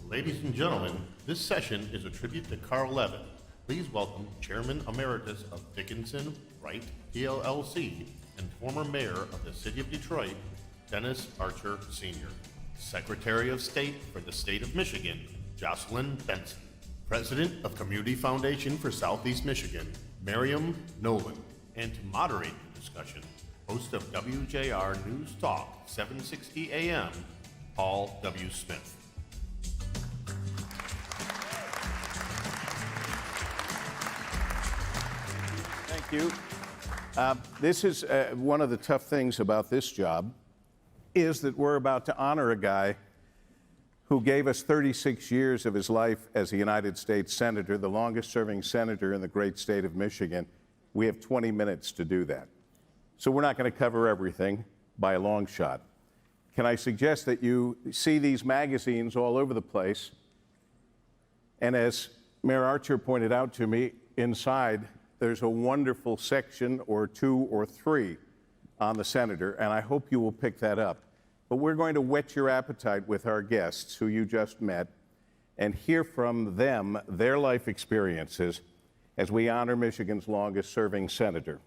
Ladies and gentlemen, this session is a tribute to Carl Levin. Please welcome Chairman Emeritus of Dickinson, Wright, PLLC, and former Mayor of the City of Detroit, Dennis Archer Sr. Secretary of State for the State of Michigan, Jocelyn Benson. President of Community Foundation for Southeast Michigan, Mariam, Noland. And to moderate the discussion, host of WJR News Talk 760 AM, Paul W. Smith. Thank you. This is one of the tough things about this job is that we're about to honor a guy who gave us 36 years of his life as a United States Senator, the longest serving senator in the great state of Michigan. We have 20 minutes to do that. So we're not going to cover everything by a long shot. Can I suggest that you see these magazines all over the place? And as Mayor Archer pointed out to me, inside there's a wonderful section or two or three on the senator, and I hope you will pick that up. But we're going to whet your appetite with our guests, who you just met, and hear from them their life experiences as we honor Michigan's longest-serving senator.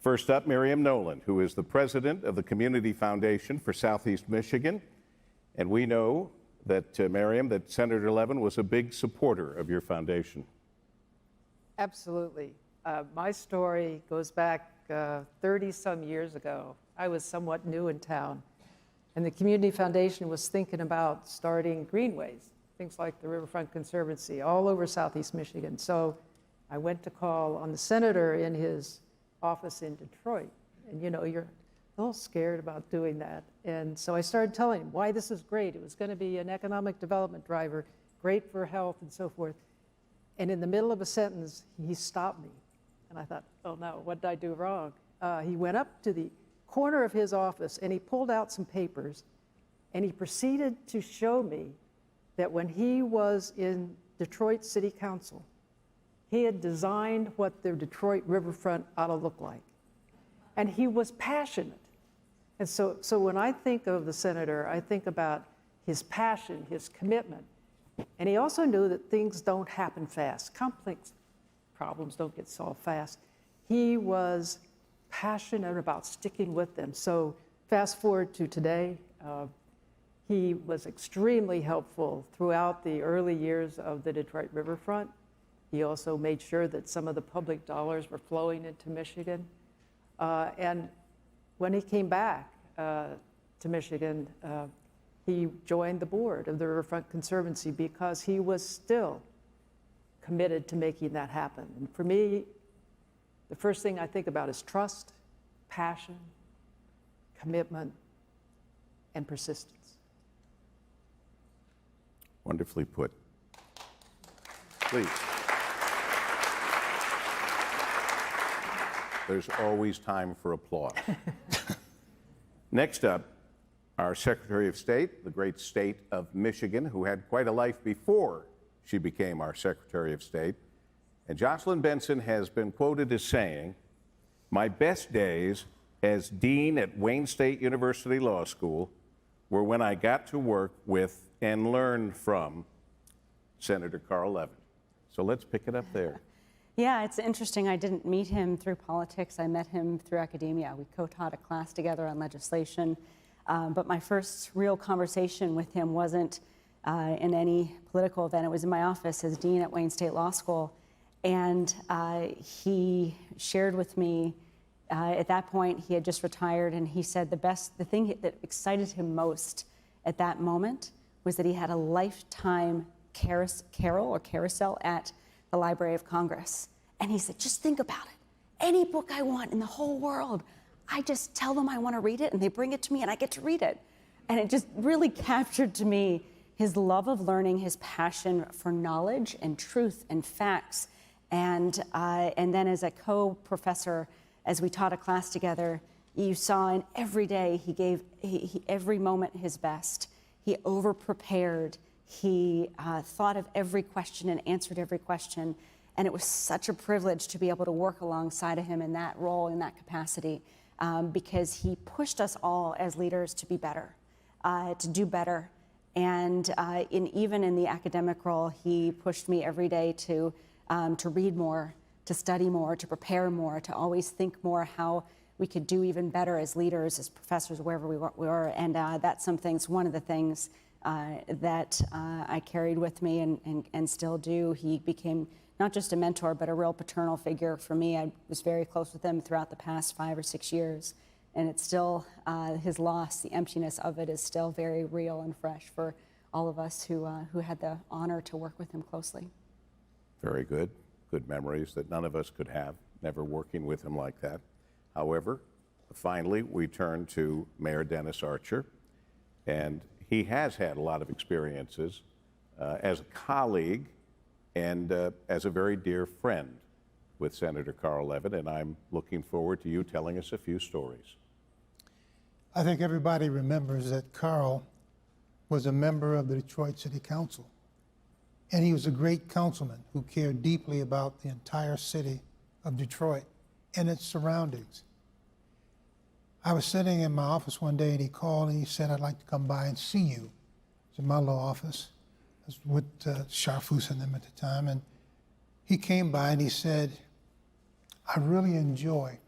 First up, Mariam Noland, who is the president of the Community Foundation for Southeast Michigan. And we know that, Mariam, that Senator Levin was a big supporter of your foundation. Absolutely. My story goes back 30-some years ago. I was somewhat new in town, and the Community Foundation was thinking about starting greenways, things like the Riverfront Conservancy, all over Southeast Michigan. So I went to call on the senator in his office in Detroit, and you know, you're a little scared about doing that. And so I started telling him why this is great. It was going to be an economic development driver, great for health and so forth. And in the middle of a sentence, he stopped me. And I thought, oh no, what did I do wrong? He went up to the corner of his office and he pulled out some papers and he proceeded to show me that when he was in Detroit City Council, he had designed what the Detroit riverfront ought to look like. And he was passionate. And so when I think of the senator, I think about his passion, his commitment. And he also knew that things don't happen fast. Complex problems don't get solved fast. He was passionate about sticking with them. So fast forward to today, he was extremely helpful throughout the early years of the Detroit riverfront. He also made sure that some of the public dollars were flowing into Michigan. And when he came back to Michigan, he joined the board of the Riverfront Conservancy because he was still committed to making that happen. And for me, the first thing I think about is trust, passion, commitment, and persistence. Wonderfully put. Please. There's always time for applause. Next up, our Secretary of State, the great state of Michigan, who had quite a life before she became our Secretary of State. And Jocelyn Benson has been quoted as saying, "My best days as Dean at Wayne State University Law School were when I got to work with and learn from Senator Carl Levin." So let's pick it up there. Yeah, it's interesting. I didn't meet him through politics. I met him through academia. We co-taught a class together on legislation. But my first real conversation with him wasn't in any political event. It was in my office as Dean at Wayne State Law School. And he shared with me, at that point, he had just retired, and he said the thing that excited him most at that moment was that he had a lifetime carousel at the Library of Congress. And he said, just think about it. Any book I want in the whole world, I just tell them I want to read it, and they bring it to me, and I get to read it. And it just really captured to me his love of learning, his passion for knowledge and truth and facts. And then as a co-professor, as we taught a class together, you saw in every day he gave every moment his best. He over-prepared. He thought of every question and answered every question. And it was such a privilege to be able to work alongside of him in that role, in that capacity, because he pushed us all as leaders to be better, to do better, And even in the academic role, he pushed me every day to read more, to study more, to prepare more, to always think more how we could do even better as leaders, as professors, wherever we were. And that's one of the things that I carried with me and still do. He became not just a mentor, but a real paternal figure for me. I was very close with him throughout the past 5 or 6 years. And it's still, his loss, the emptiness of it is still very real and fresh for all of us who had the honor to work with him closely. Very good. Good memories that none of us could have, never working with him like that. However, finally, we turn to Mayor Dennis Archer, and he has had a lot of experiences as a colleague and as a very dear friend with Senator Carl Levin, and I'm looking forward to you telling us a few stories. I think everybody remembers that Carl was a member of the Detroit City Council, and he was a great councilman who cared deeply about the entire city of Detroit and its surroundings. I was sitting in my office one day and he called and he said, "I'd like to come by and see you." It was in my little office. I was with Sharfus and them at the time, and he came by and he said, "I really enjoy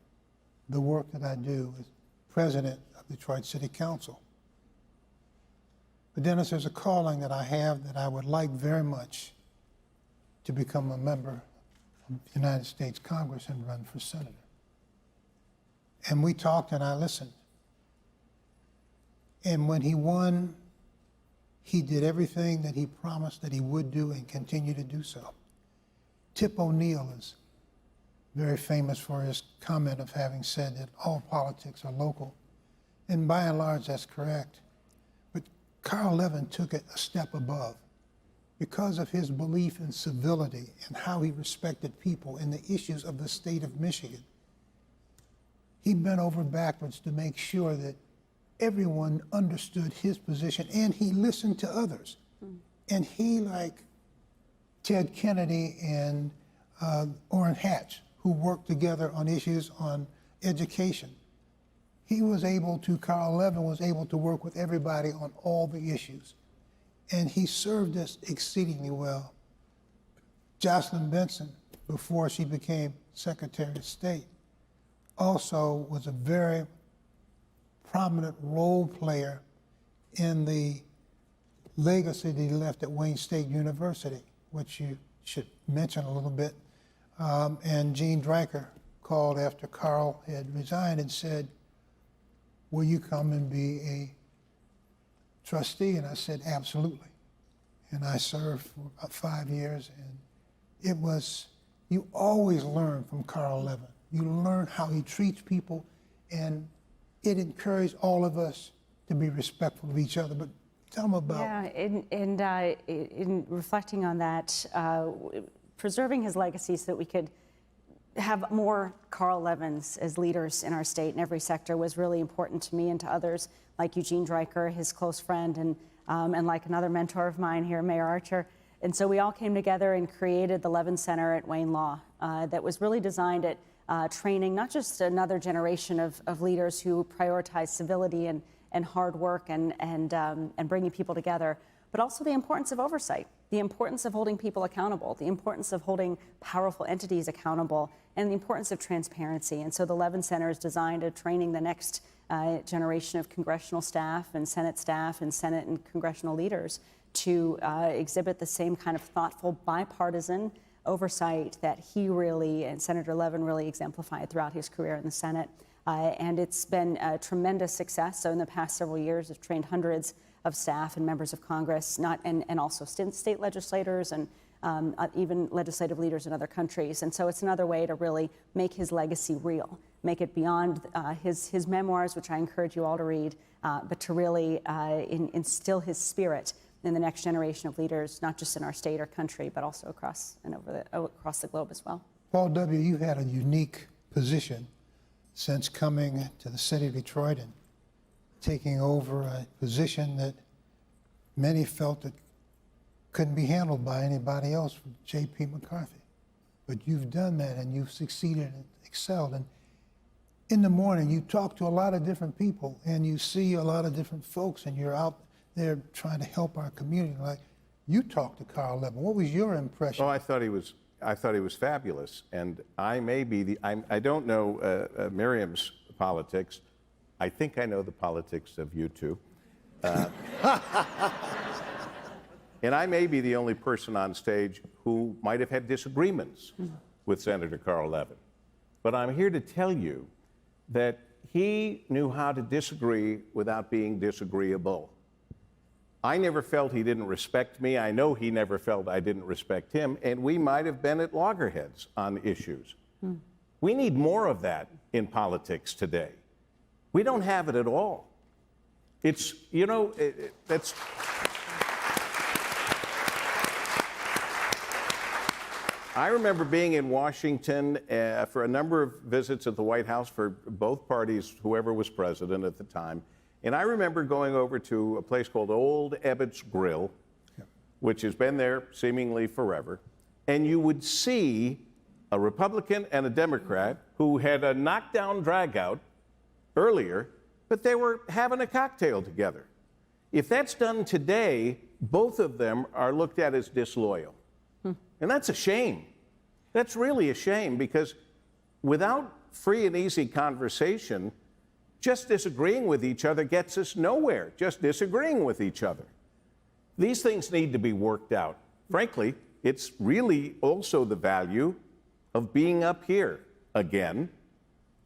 the work that I do as president of Detroit City Council. But Dennis, there's a calling that I have that I would like very much to become a member of the United States Congress and run for senator." And we talked and I listened. And when he won, he did everything that he promised that he would do and continue to do so. Tip O'Neill is very famous for his comment of having said that all politics are local. And by and large, that's correct. But Carl Levin took it a step above because of his belief in civility and how he respected people and the issues of the state of Michigan. He bent over backwards to make sure that everyone understood his position and he listened to others. And he, like Ted Kennedy and Orrin Hatch, who worked together on issues on education, Carl Levin was able to work with everybody on all the issues. And he served us exceedingly well. Jocelyn Benson, before she became Secretary of State, also was a very prominent role player in the legacy that he left at Wayne State University, which you should mention a little bit. And Gene Dreicher called after Carl had resigned and said, "Will you come and be a trustee?" And I said, "Absolutely." And I served for about 5 years, and it was, you always learn from Carl Levin. You learn how he treats people, and it encouraged all of us to be respectful of each other. But tell them about... Yeah, in reflecting on that, preserving his legacy so that we could have more Carl Levins as leaders in our state in every sector was really important to me and to others like Eugene Dreicher, his close friend, and like another mentor of mine here, Mayor Archer. And so we all came together and created the Levin Center at Wayne Law that was really designed at training not just another generation of leaders who prioritize civility and hard work and bringing people together, but also the importance of oversight, the importance of holding people accountable, the importance of holding powerful entities accountable, and the importance of transparency. And so the Levin Center is designed at training the next generation of congressional staff and Senate and congressional leaders to exhibit the same kind of thoughtful, bipartisan oversight that he really, and Senator Levin really exemplified throughout his career in the Senate. And it's been a tremendous success. So in the past several years, we've trained hundreds of staff and members of Congress, and also state legislators and even legislative leaders in other countries. And so it's another way to really make his legacy real, make it beyond his memoirs, which I encourage you all to read, but to really instill his spirit in the next generation of leaders, not just in our state or country, but also across the globe as well. Paul W., you've had a unique position since coming to the city of Detroit and taking over a position that many felt that couldn't be handled by anybody else, J.P. McCarthy. But you've done that and you've succeeded and excelled. And in the morning, you talk to a lot of different people and you see a lot of different folks and you're out they're trying to help our community. Like, you talked to Carl Levin. What was your impression? Oh, I thought he was fabulous, and I may be I don't know Mariam's politics. I think I know the politics of you two. And I may be the only person on stage who might have had disagreements with Senator Carl Levin. But I'm here to tell you that he knew how to disagree without being disagreeable. I never felt he didn't respect me. I know he never felt I didn't respect him, and we might have been at loggerheads on issues. We need more of that in politics today. We don't have it at all. It's, you know, that's... I remember being in Washington for a number of visits at the White House for both parties, whoever was president at the time. And I remember going over to a place called Old Ebbitt's Grill, which has been there seemingly forever. And you would see a Republican and a Democrat who had a knockdown dragout earlier, but they were having a cocktail together. If that's done today, both of them are looked at as disloyal. And that's a shame. That's really a shame, because without free and easy conversation, just disagreeing with each other gets us nowhere, just disagreeing with each other. These things need to be worked out. Frankly, it's really also the value of being up here again.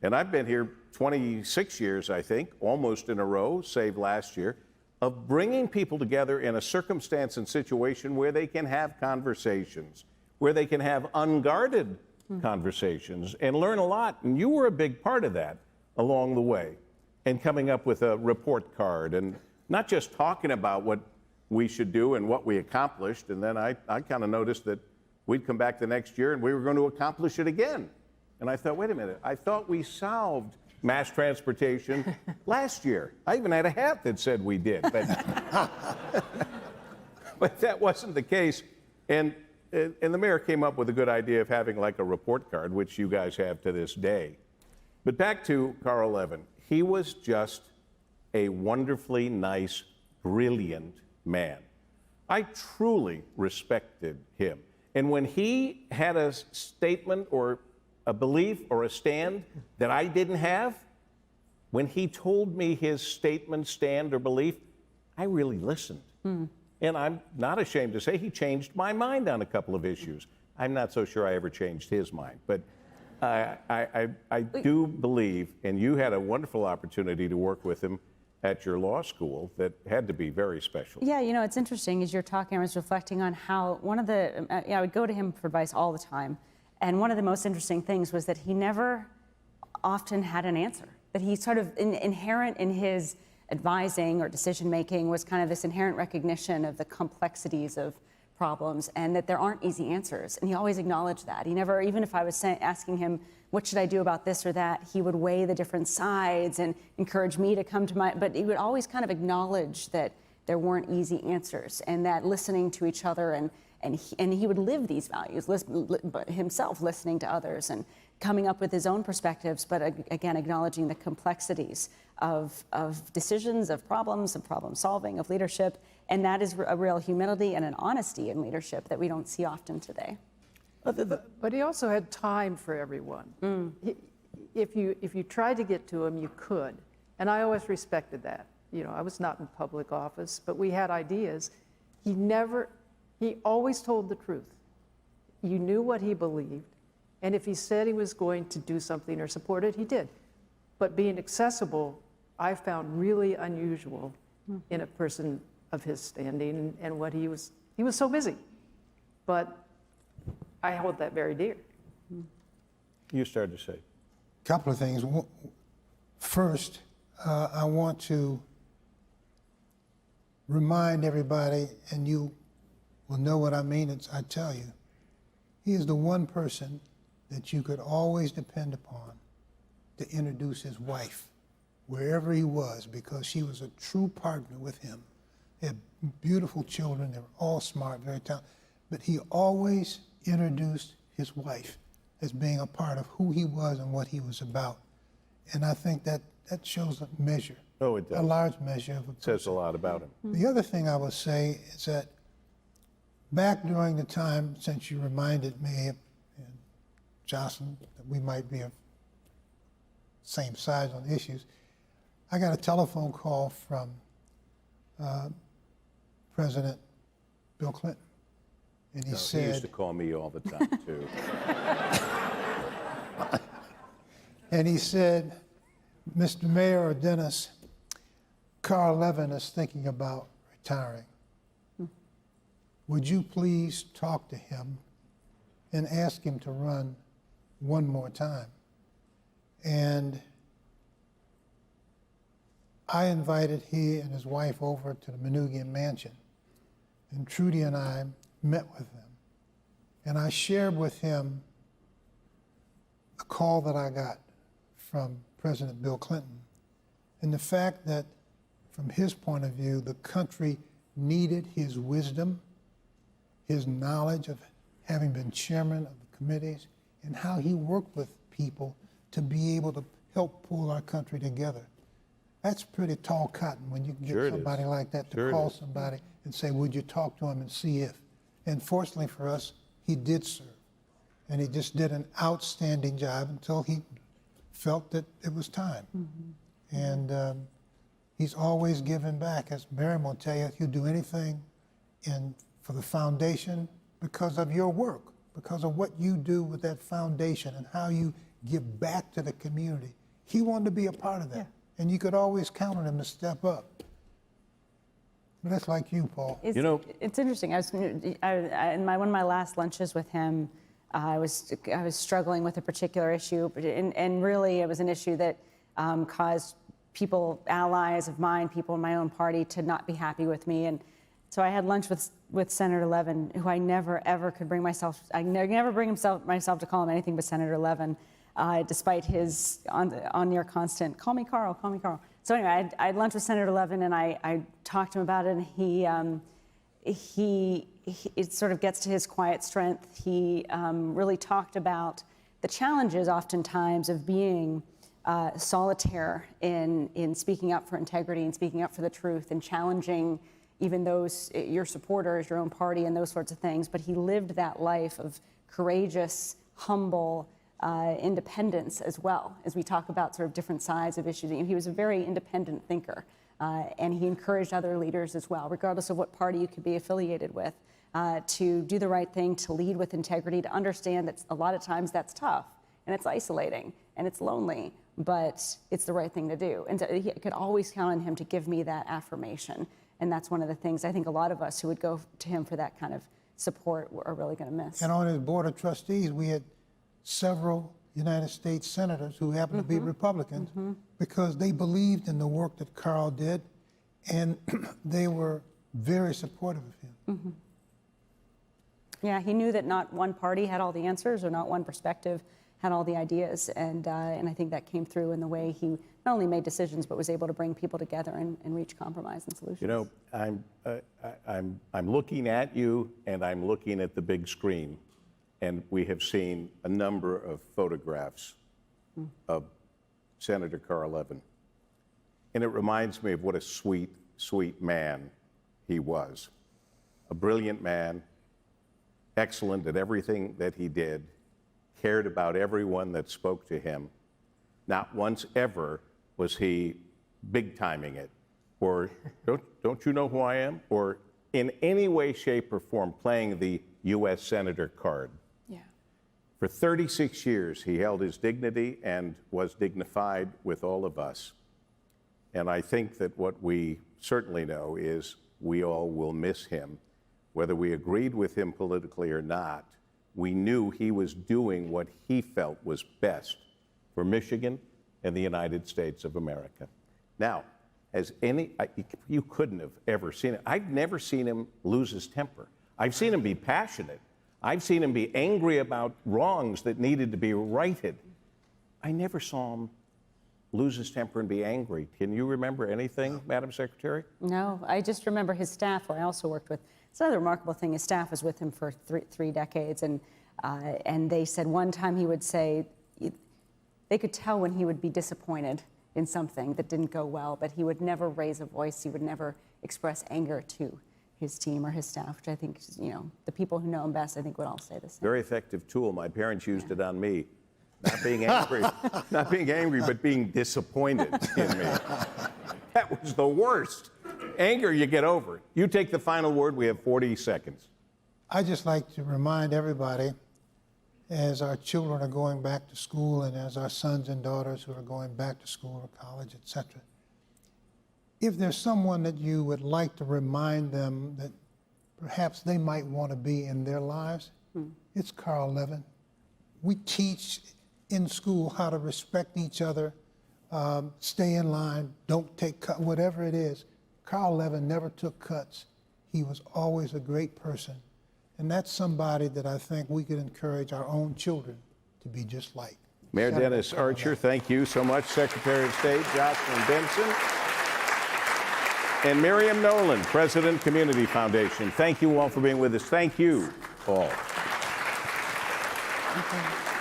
And I've been here 26 years, I think, almost in a row, save last year, of bringing people together in a circumstance and situation where they can have conversations, where they can have unguarded conversations and learn a lot. And you were a big part of that along the way, and coming up with a report card and not just talking about what we should do and what we accomplished. And then I kind of noticed that we'd come back the next year and we were going to accomplish it again. And I thought, wait a minute, I thought we solved mass transportation last year. I even had a hat that said we did, but, but that wasn't the case. And the mayor came up with a good idea of having like a report card, which you guys have to this day. But back to Carl Levin. He was just a wonderfully nice, brilliant man. I truly respected him. And when he had a statement or a belief or a stand that I didn't have, when he told me his statement, stand, or belief, I really listened. And I'm not ashamed to say he changed my mind on a couple of issues. I'm not so sure I ever changed his mind, but I do believe, and you had a wonderful opportunity to work with him at your law school that had to be very special. Yeah, you know, it's interesting. As you're talking, I was reflecting on how one of the, I would go to him for advice all the time. And one of the most interesting things was that he never often had an answer. That he sort of, inherent in his advising or decision making was kind of this inherent recognition of the complexities of problems and that there aren't easy answers. And he always acknowledged that. He never, even if I was asking him, what should I do about this or that, he would weigh the different sides and encourage me to come to but he would always kind of acknowledge that there weren't easy answers and that listening to each other and he would live these values, himself listening to others and coming up with his own perspectives, but again, acknowledging the complexities of decisions, of problem solving, of leadership. And that is a real humility and an honesty in leadership that we don't see often today. But he also had time for everyone. If you tried to get to him, you could. And I always respected that. You know, I was not in public office, but we had ideas. He always told the truth. You knew what he believed. And if he said he was going to do something or support it, he did. But being accessible, I found really unusual in a person of his standing and what he was so busy. But I hold that very dear. You started to say. A couple of things. First, I want to remind everybody, and you will know what I mean as I tell you, he is the one person that you could always depend upon to introduce his wife wherever he was, because she was a true partner with him. They had beautiful children. They were all smart, very talented. But he always introduced his wife as being a part of who he was and what he was about. And I think that shows a measure Oh, it a does. large measure of a It says a lot about him. The other thing I would say is that back during the time, since you reminded me, and Jocelyn, that we might be of same size on issues, I got a telephone call from President Bill Clinton. And he No, said, he used to call me all the time, too. and he said, Mr. Mayor or Dennis, Carl Levin is thinking about retiring. Would you please talk to him and ask him to run one more time? And I invited he and his wife over to the Manugian Mansion. And Trudy and I met with them. And I shared with him a call that I got from President Bill Clinton, and the fact that, from his point of view, the country needed his wisdom, his knowledge of having been chairman of the committees, and how he worked with people to be able to help pull our country together. That's pretty tall cotton when you can get Sure it somebody is. like that to Sure it call is. somebody and say, would you talk to him and see if? And fortunately for us, he did serve. And he just did an outstanding job until he felt that it was time. And he's always given back. As Mariam will tell you, he'll do anything for the foundation because of your work, because of what you do with that foundation and how you give back to the community. He wanted to be a part of that. Yeah. And you could always count on him to step up. But that's like you, Paul. It's, You know- it's interesting. In one of my last lunches with him, I was struggling with a particular issue, and really it was an issue that caused people, allies of mine, people in my own party, to not be happy with me. And so I had lunch with Senator Levin, who I never ever could bring myself. I never bring myself to call him anything but Senator Levin, despite his on near constant "call me Carl, call me Carl." So anyway, I had lunch with Senator Levin, and I talked to him about it, and he it sort of gets to his quiet strength. He really talked about the challenges oftentimes of being solitaire in speaking up for integrity and speaking up for the truth and challenging even those, your supporters, your own party, and those sorts of things. But he lived that life of courageous, humble independence as well, as we talk about sort of different sides of issues. He was a very independent thinker, and he encouraged other leaders as well, regardless of what party you could be affiliated with, to do the right thing, to lead with integrity, to understand that a lot of times that's tough, and it's isolating, and it's lonely, but it's the right thing to do. And so he could always count on him to give me that affirmation. And that's one of the things I think a lot of us who would go to him for that kind of support are really going to miss. And on his board of trustees, we had several United States senators who happened to be Republicans because they believed in the work that Carl did, and they were very supportive of him. Yeah, he knew that not one party had all the answers or not one perspective had all the ideas, and I think that came through in the way he not only made decisions but was able to bring people together and reach compromise and solutions. You know, I'm looking at you, and I'm looking at the big screen, and we have seen a number of photographs of Senator Carl Levin, and it reminds me of what a sweet, sweet man he was. A brilliant man, excellent at everything that he did, cared about everyone that spoke to him. Not once ever was he big-timing it, or don't you know who I am? Or in any way, shape, or form playing the U.S. Senator card. Yeah. For 36 years, he held his dignity and was dignified with all of us. And I think that what we certainly know is we all will miss him. Whether we agreed with him politically or not, we knew he was doing what he felt was best for Michigan and the United States of America. Now, you couldn't have ever seen it. I've never seen him lose his temper. I've seen him be passionate. I've seen him be angry about wrongs that needed to be righted. I never saw him lose his temper and be angry. Can you remember anything, Madam Secretary? No, I just remember his staff, who I also worked with. It's another remarkable thing. His staff was with him for three decades, and they said one time he would say, they could tell when he would be disappointed in something that didn't go well, but he would never raise a voice. He would never express anger to his team or his staff, which I think, you know, the people who know him best, I think, would all say the same. Very effective tool. My parents used it on me. Not being angry, not being angry, but being disappointed in me. That was the worst. Anger, you get over it. You take the final word. We have 40 seconds. I'd just like to remind everybody, as our children are going back to school and as our sons and daughters who are going back to school or college, etc., if there's someone that you would like to remind them that perhaps they might want to be in their lives, it's Carl Levin. We teach in school how to respect each other, stay in line, don't take cuts, whatever it is. Carl Levin never took cuts. He was always a great person. And that's somebody that I think we could encourage our own children to be just like. Mayor Senator Dennis Carl Archer, Levin. thank you so much. Secretary of State Jocelyn Benson. And Mariam Noland, President, Community Foundation. Thank you all for being with us. Thank you all. Okay.